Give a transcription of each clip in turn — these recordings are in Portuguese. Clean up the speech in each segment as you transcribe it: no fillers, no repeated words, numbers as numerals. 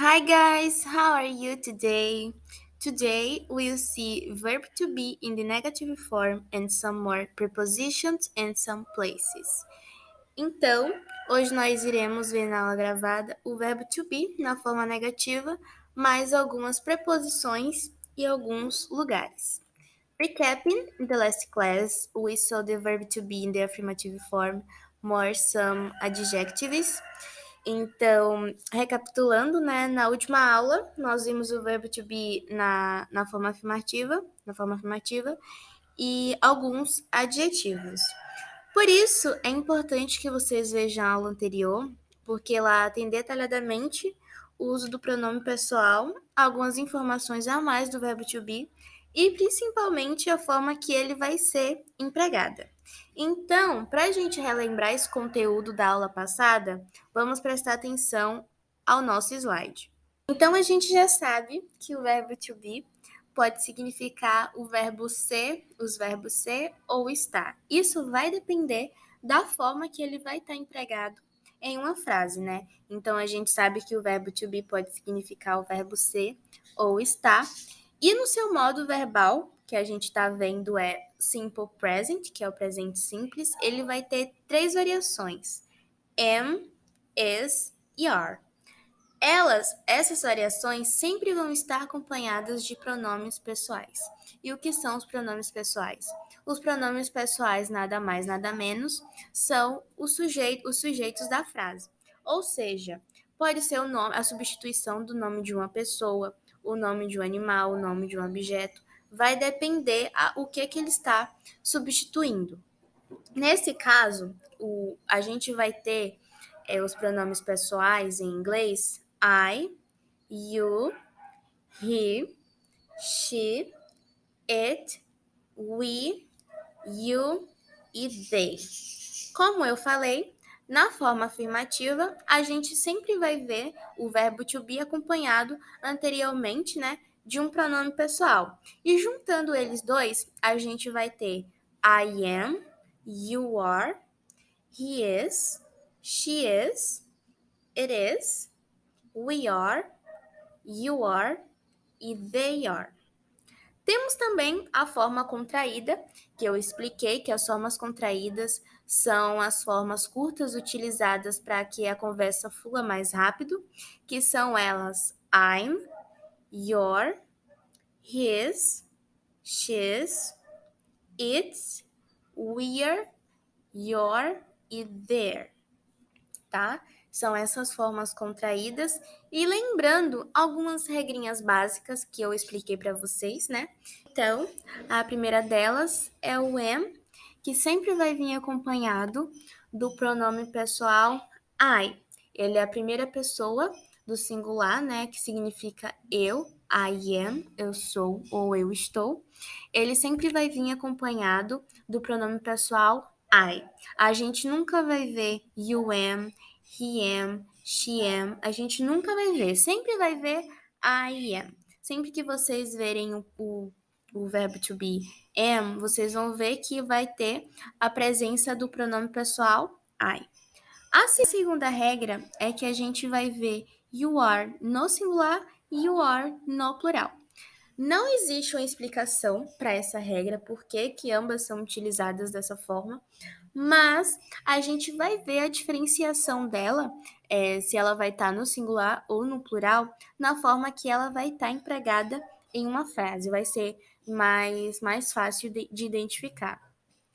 Hi guys, how are you today? Today we'll see verb to be in the negative form and some more prepositions and some places. Então, hoje nós iremos ver na aula gravada o verbo to be na forma negativa, mais algumas preposições e alguns lugares. Recapping, in the last class, we saw the verb to be in the affirmative form, more some adjectives. Então, recapitulando, né, na última aula, nós vimos o verbo to be na forma afirmativa e alguns adjetivos. Por isso, é importante que vocês vejam a aula anterior, porque lá tem detalhadamente o uso do pronome pessoal, algumas informações a mais do verbo to be e principalmente a forma que ele vai ser empregada. Então, para a gente relembrar esse conteúdo da aula passada, vamos prestar atenção ao nosso slide. Então, a gente já sabe que o verbo to be pode significar o verbo ser, os verbos ser ou estar. Isso vai depender da forma que ele vai estar empregado em uma frase, né? Então, a gente sabe que o verbo to be pode significar o verbo ser ou estar. E no seu modo verbal, que a gente está vendo é simple present, que é o presente simples, ele vai ter três variações: am, is e are. Essas variações sempre vão estar acompanhadas de pronomes pessoais. E o que são os pronomes pessoais? Os pronomes pessoais, nada mais, nada menos, são os sujeitos da frase. Ou seja, pode ser o nome, a substituição do nome de uma pessoa, o nome de um animal, o nome de um objeto. Vai depender o que ele está substituindo. Nesse caso, a gente vai ter os pronomes pessoais em inglês: I, you, he, she, it, we, you e they. Como eu falei, na forma afirmativa, a gente sempre vai ver o verbo to be acompanhado anteriormente, né, de um pronome pessoal. E juntando eles dois, a gente vai ter I am, you are, he is, she is, it is, we are, you are e they are. Temos também a forma contraída, que eu expliquei que as formas contraídas são as formas curtas utilizadas para que a conversa flua mais rápido, que são elas I'm, your, his, she's, it's, we're, your e their, tá? São essas formas contraídas. E lembrando algumas regrinhas básicas que eu expliquei para vocês, né? Então, a primeira delas é o am, que sempre vai vir acompanhado do pronome pessoal I. Ele é a primeira pessoa do singular, né? Que significa eu, I am, eu sou ou eu estou. Ele sempre vai vir acompanhado do pronome pessoal I. A gente nunca vai ver you am, he am, she am. A gente nunca vai ver. Sempre vai ver I am. Sempre que vocês verem o verbo to be am, vocês vão ver que vai ter a presença do pronome pessoal I. A segunda regra é que a gente vai ver you are no singular e you are no plural. Não existe uma explicação para essa regra, por que ambas são utilizadas dessa forma, mas a gente vai ver a diferenciação dela, se ela vai estar no singular ou no plural, na forma que ela vai estar empregada em uma frase. Vai ser mais fácil de identificar.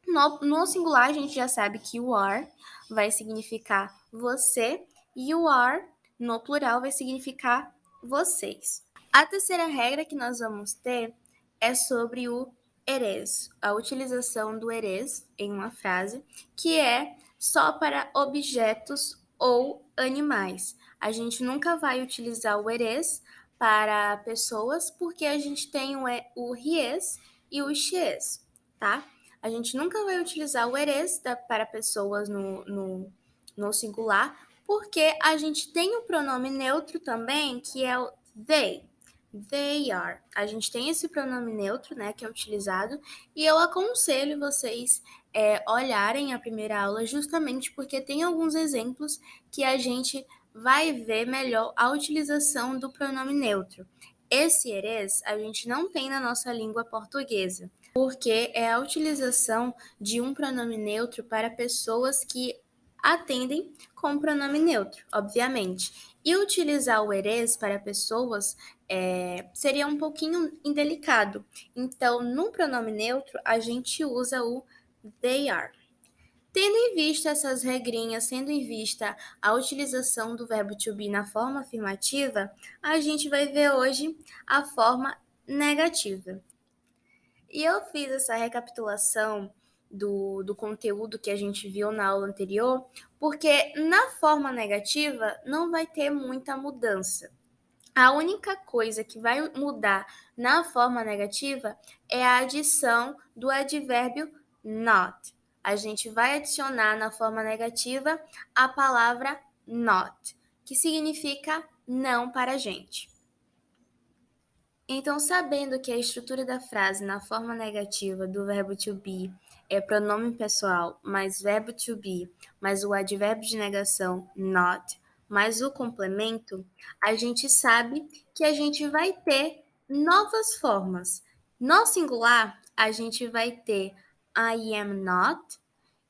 No singular, a gente já sabe que o are vai significar você e o are, no plural, vai significar vocês. A terceira regra que nós vamos ter é sobre o it is, a utilização do it is em uma frase, que é só para objetos ou animais. A gente nunca vai utilizar o it is para pessoas, porque a gente tem o he is e o she is, tá? A gente nunca vai utilizar o it is para pessoas no singular, porque a gente tem o pronome neutro também, que é o they. They are. A gente tem esse pronome neutro, né, que é utilizado, e eu aconselho vocês olharem a primeira aula justamente porque tem alguns exemplos que a gente vai ver melhor a utilização do pronome neutro. Esse eres a gente não tem na nossa língua portuguesa, porque é a utilização de um pronome neutro para pessoas que atendem com pronome neutro, obviamente. E utilizar o eres para pessoas seria um pouquinho indelicado. Então, no pronome neutro, a gente usa o they are. Tendo em vista essas regrinhas, tendo em vista a utilização do verbo to be na forma afirmativa, a gente vai ver hoje a forma negativa. E eu fiz essa recapitulação do conteúdo que a gente viu na aula anterior, porque na forma negativa não vai ter muita mudança. A única coisa que vai mudar na forma negativa é a adição do advérbio not. A gente vai adicionar na forma negativa a palavra not, que significa não para a gente. Então, sabendo que a estrutura da frase na forma negativa do verbo to be é pronome pessoal mais verbo to be mais o advérbio de negação not mais o complemento, a gente sabe que a gente vai ter novas formas. No singular, a gente vai ter I am not,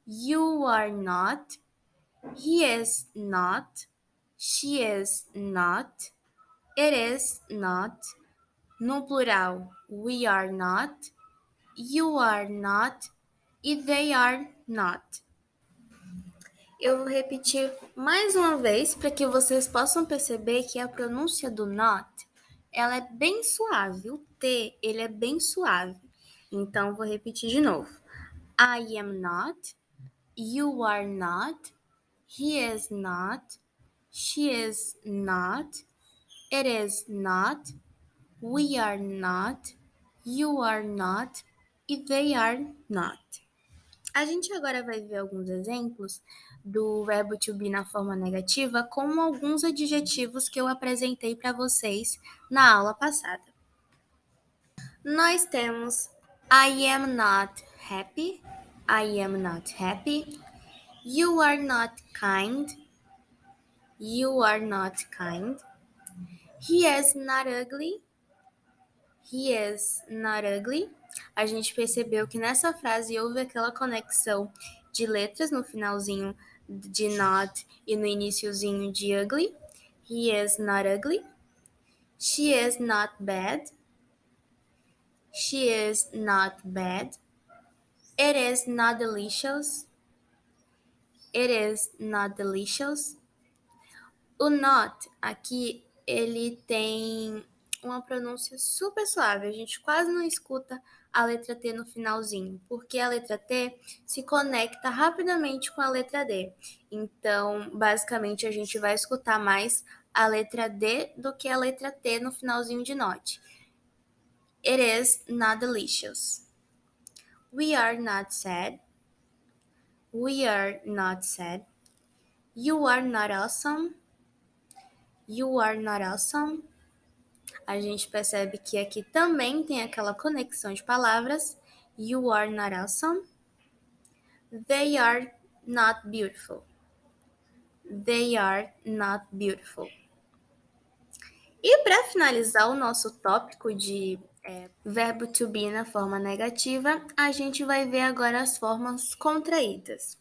you are not, he is not, she is not, it is not. No plural, we are not, you are not e they are not. Eu vou repetir mais uma vez para que vocês possam perceber que a pronúncia do not, ela é bem suave. O T, ele é bem suave. Então, vou repetir de novo. I am not, you are not, he is not, she is not, it is not, we are not, you are not e they are not. A gente agora vai ver alguns exemplos do verbo to be na forma negativa com alguns adjetivos que eu apresentei para vocês na aula passada. Nós temos I am not happy, I am not happy, you are not kind, you are not kind, he is not ugly, he is not ugly. A gente percebeu que nessa frase houve aquela conexão de letras no finalzinho de not e no iniciozinho de ugly. He is not ugly. She is not bad. She is not bad. It is not delicious. It is not delicious. O not aqui, ele tem uma pronúncia super suave. A gente quase não escuta a letra T no finalzinho, porque a letra T se conecta rapidamente com a letra D. Então, basicamente, a gente vai escutar mais a letra D do que a letra T no finalzinho de not. It is not delicious. We are not sad. We are not sad. You are not awesome. You are not awesome. A gente percebe que aqui também tem aquela conexão de palavras. You are not awesome. They are not beautiful. They are not beautiful. E para finalizar o nosso tópico de verbo to be na forma negativa, a gente vai ver agora as formas contraídas.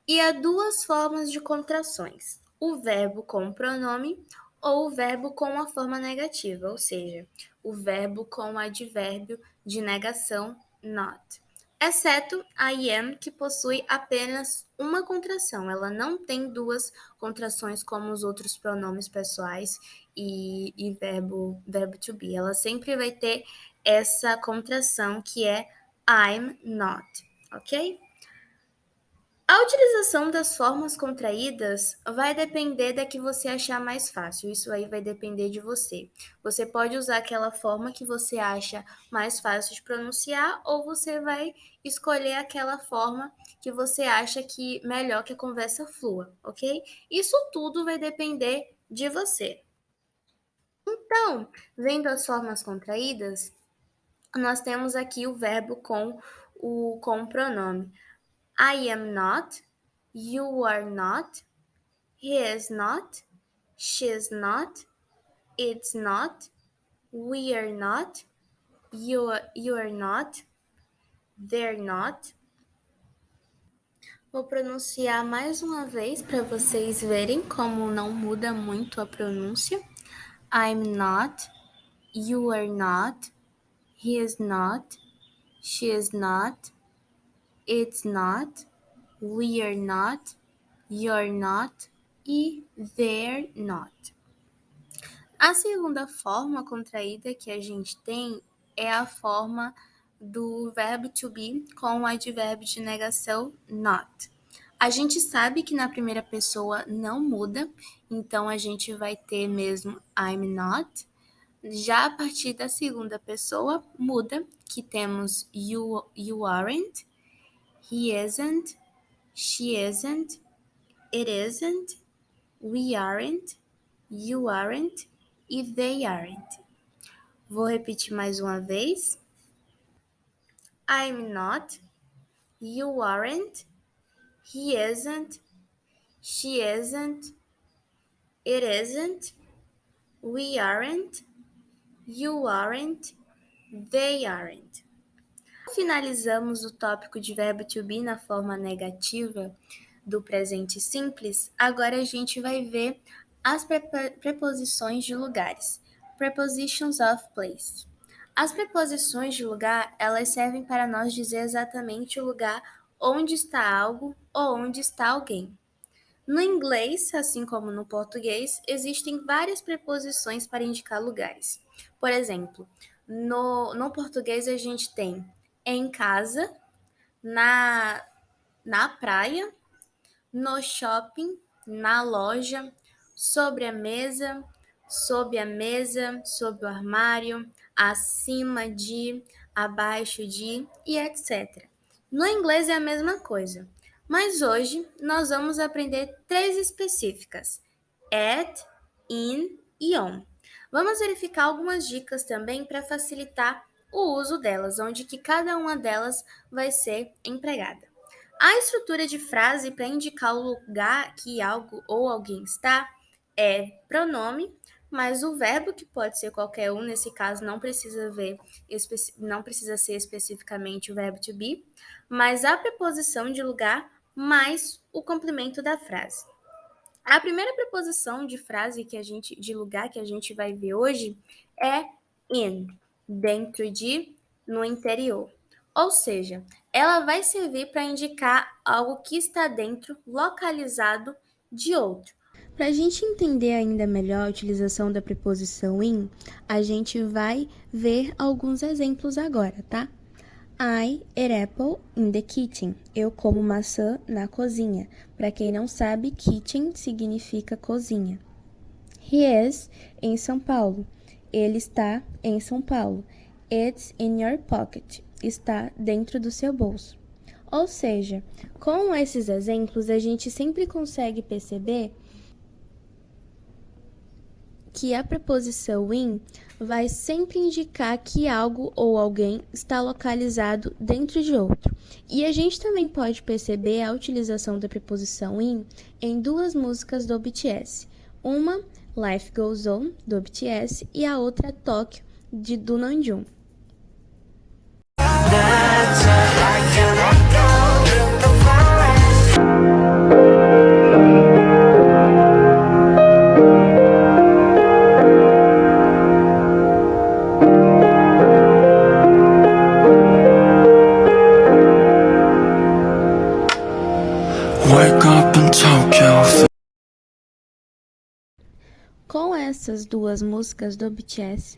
E há duas formas de contrações: o verbo com pronome ou o verbo com a forma negativa, ou seja, o verbo com o advérbio de negação not. Exceto a I am, que possui apenas uma contração. Ela não tem duas contrações como os outros pronomes pessoais e verbo to be. Ela sempre vai ter essa contração que é I'm not, ok? A utilização das formas contraídas vai depender da que você achar mais fácil. Isso aí vai depender de você. Você pode usar aquela forma que você acha mais fácil de pronunciar, ou você vai escolher aquela forma que você acha que melhor que a conversa flua, ok? Isso tudo vai depender de você. Então, vendo as formas contraídas, nós temos aqui o verbo com o pronome. I am not. You are not. He is not. she's not, it's not, we're not, you're not, they're not. Vou pronunciar mais uma vez para vocês verem como não muda muito a pronúncia. I'm not, you are not, he is not, she is not, it's not, we are not, you're not e they're not. A segunda forma contraída que a gente tem é a forma do verbo to be com o advérbio de negação not. A gente sabe que na primeira pessoa não muda, então a gente vai ter mesmo I'm not. Já a partir da segunda pessoa muda, que temos you aren't, he isn't, she isn't, it isn't, we aren't, you aren't e they aren't. Vou repetir mais uma vez. I'm not, you aren't, he isn't, she isn't, it isn't, we aren't, you aren't, they aren't. Finalizamos o tópico de verbo to be na forma negativa do presente simples. Agora a gente vai ver as preposições de lugares. Prepositions of place. As preposições de lugar, elas servem para nós dizer exatamente o lugar onde está algo ou onde está alguém. No inglês, assim como no português, existem várias preposições para indicar lugares. Por exemplo, no português a gente tem em casa, na praia, no shopping, na loja, sobre a mesa, sob a mesa, sob o armário, acima de, abaixo de e etc. No inglês é a mesma coisa, mas hoje nós vamos aprender 3 específicas: at, in e on. Vamos verificar algumas dicas também para facilitar o uso delas, onde que cada uma delas vai ser empregada. A estrutura de frase para indicar o lugar que algo ou alguém está é pronome, mas o verbo, que pode ser qualquer um, nesse caso não precisa ser especificamente o verbo to be, mas a preposição de lugar mais o complemento da frase. A primeira preposição de frase de lugar que a gente vai ver hoje é in, dentro de, no interior. Ou seja, ela vai servir para indicar algo que está dentro, localizado de outro. Para a gente entender ainda melhor a utilização da preposição in, a gente vai ver alguns exemplos agora, tá? I eat apple in the kitchen. Eu como maçã na cozinha. Para quem não sabe, kitchen significa cozinha. He is em São Paulo. Ele está em São Paulo. It's in your pocket. Está dentro do seu bolso. Ou seja, com esses exemplos, a gente sempre consegue perceber que a preposição in vai sempre indicar que algo ou alguém está localizado dentro de outro. E a gente também pode perceber a utilização da preposição in em 2 músicas do BTS. Uma, Life Goes On, do BTS, e a outra, Tokyo, do Namjoon. Com essas 2 músicas do BTS,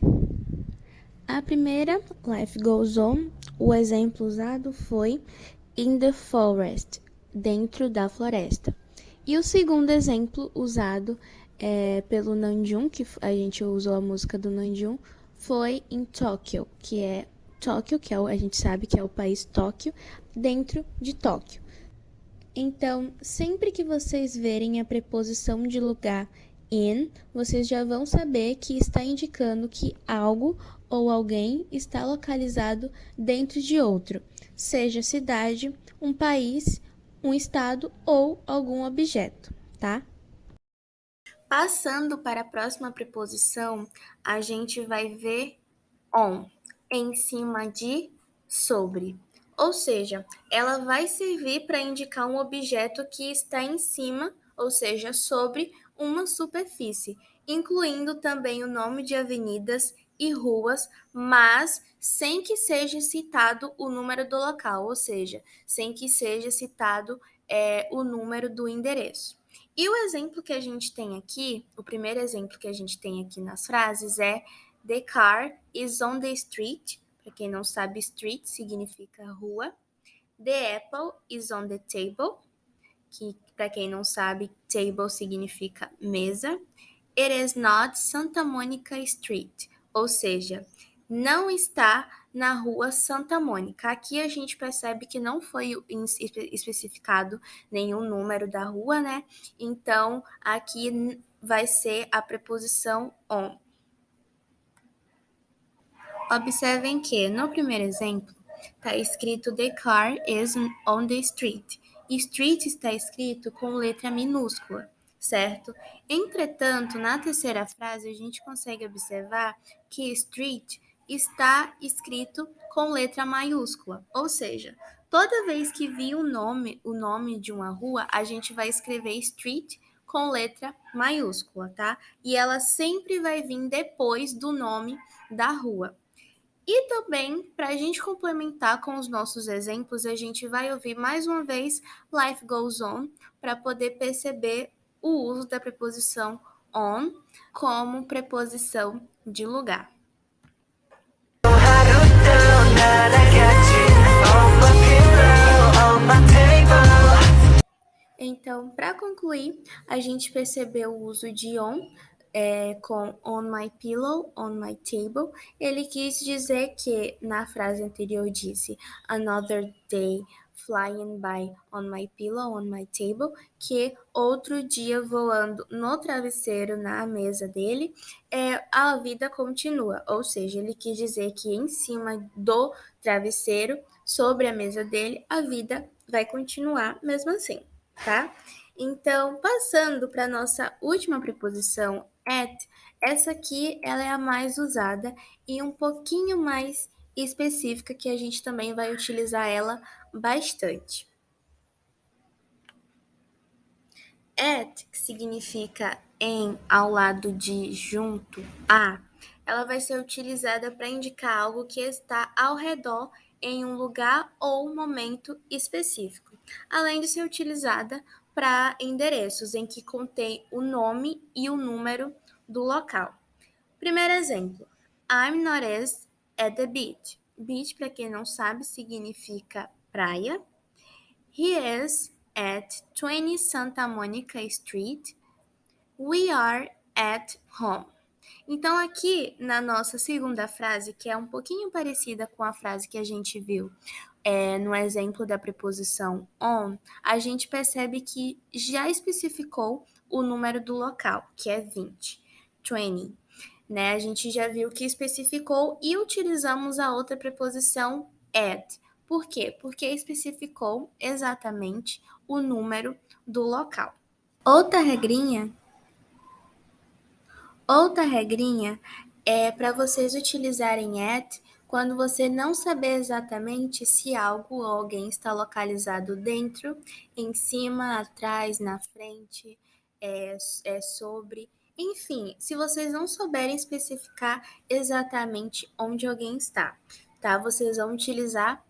a primeira, Life Goes On, o exemplo usado foi In the Forest, dentro da floresta. E o segundo exemplo usado pelo Namjoon, que a gente usou a música do Namjoon, foi em Tóquio, que a gente sabe que é o país Tóquio, dentro de Tóquio. Então, sempre que vocês verem a preposição de lugar in, vocês já vão saber que está indicando que algo ou alguém está localizado dentro de outro, seja cidade, um país, um estado ou algum objeto, tá? Passando para a próxima preposição, a gente vai ver on, em cima de sobre. Ou seja, ela vai servir para indicar um objeto que está em cima, ou seja, sobre uma superfície, incluindo também o nome de avenidas e ruas, mas sem que seja citado o número do local, ou seja, sem que seja citado o número do endereço. E o exemplo que a gente tem aqui, o primeiro exemplo que a gente tem aqui nas frases é The car is on the street. Para quem não sabe, street significa rua. The apple is on the table, que para quem não sabe, table significa mesa. It is not Santa Monica Street, ou seja, não está na rua Santa Mônica. Aqui a gente percebe que não foi especificado nenhum número da rua, né? Então, aqui vai ser a preposição on. Observem que, no primeiro exemplo, está escrito The car is on the street. Street está escrito com letra minúscula, certo? Entretanto, na terceira frase, a gente consegue observar que street está escrito com letra maiúscula. Ou seja, toda vez que vir o nome de uma rua, a gente vai escrever street com letra maiúscula, tá? E ela sempre vai vir depois do nome da rua. E também, para a gente complementar com os nossos exemplos, a gente vai ouvir mais uma vez Life Goes On para poder perceber o uso da preposição on como preposição de lugar. Então, para concluir, a gente percebeu o uso de on com on my pillow, on my table. Ele quis dizer que, na frase anterior disse another day flying by on my pillow, on my table, que outro dia voando no travesseiro, na mesa dele, a vida continua. Ou seja, ele quis dizer que em cima do travesseiro, sobre a mesa dele, a vida vai continuar mesmo assim, tá? Então, passando para a nossa última preposição, at, essa aqui ela é a mais usada e um pouquinho mais específica, que a gente também vai utilizar ela bastante. At, que significa em, ao lado de, junto a, ela vai ser utilizada para indicar algo que está ao redor em um lugar ou momento específico, além de ser utilizada para endereços em que contém o nome e o número do local. Primeiro exemplo: I'm not at the beach. Beach, para quem não sabe, significa praia. He is at 20 Santa Monica Street. We are at home. Então, aqui na nossa segunda frase, que é um pouquinho parecida com a frase que a gente viu no exemplo da preposição on, a gente percebe que já especificou o número do local, que é 20, 20. Né? A gente já viu que especificou e utilizamos a outra preposição at. Por quê? Porque especificou exatamente o número do local. Outra regrinha é para vocês utilizarem at quando você não saber exatamente se algo ou alguém está localizado dentro, em cima, atrás, na frente, sobre. Enfim, se vocês não souberem especificar exatamente onde alguém está, tá? Vocês vão utilizar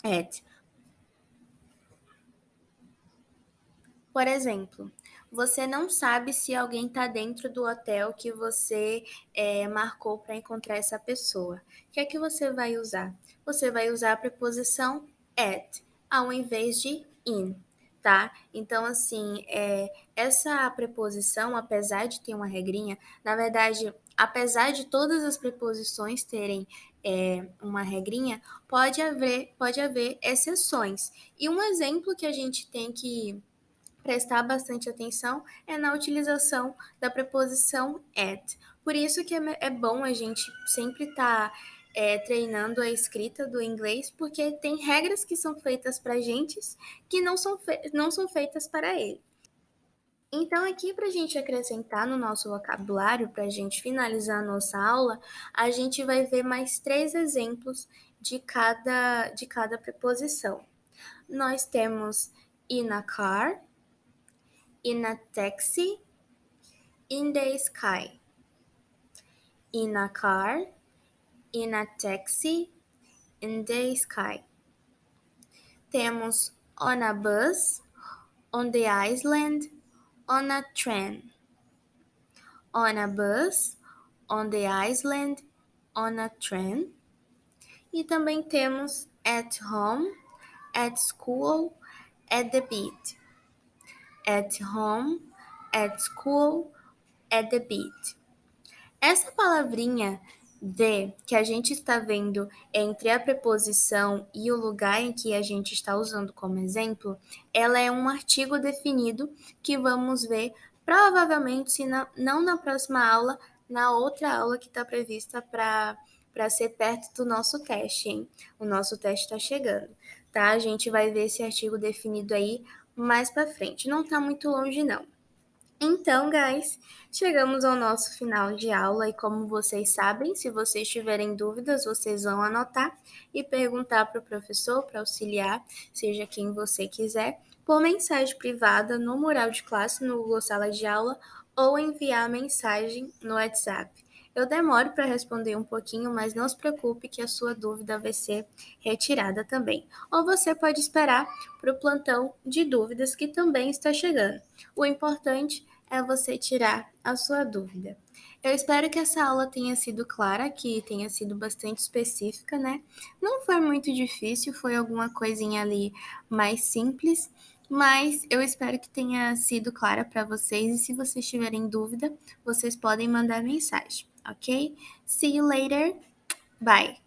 at. Por exemplo, você não sabe se alguém está dentro do hotel que você marcou para encontrar essa pessoa. O que é que você vai usar? Você vai usar a preposição at, ao invés de in, tá? Então, assim, essa preposição, apesar de ter uma regrinha, na verdade, apesar de todas as preposições terem uma regrinha, pode haver exceções. E um exemplo que a gente tem que prestar bastante atenção é na utilização da preposição at. Por isso que é bom a gente sempre estar treinando a escrita do inglês, porque tem regras que são feitas para gente que não são feitas para ele. Então, aqui para a gente acrescentar no nosso vocabulário, para a gente finalizar a nossa aula, a gente vai ver mais 3 exemplos de cada preposição. Nós temos in a car, in a taxi, in the sky. In a car, in a taxi, in the sky. Temos on a bus, on the island, on a train. On a bus, on the island, on a train. E também temos at home, at school, at the beach. At home, at school, at the beach. Essa palavrinha the que a gente está vendo entre a preposição e o lugar em que a gente está usando como exemplo, ela é um artigo definido que vamos ver provavelmente, se não na próxima aula, na outra aula que está prevista para ser perto do nosso teste, hein? O nosso teste está chegando, tá? A gente vai ver esse artigo definido aí mais para frente. Não está muito longe, não. Então, guys, chegamos ao nosso final de aula e como vocês sabem, se vocês tiverem dúvidas, vocês vão anotar e perguntar para o professor, para auxiliar, seja quem você quiser, por mensagem privada no mural de classe no Google Sala de Aula ou enviar mensagem no WhatsApp. Eu demoro para responder um pouquinho, mas não se preocupe que a sua dúvida vai ser retirada também. Ou você pode esperar para o plantão de dúvidas que também está chegando. O importante é você tirar a sua dúvida. Eu espero que essa aula tenha sido clara, que tenha sido bastante específica, né? Não foi muito difícil, foi alguma coisinha ali mais simples, mas eu espero que tenha sido clara para vocês e se vocês tiverem dúvida, vocês podem mandar mensagem, ok? See you later. Bye.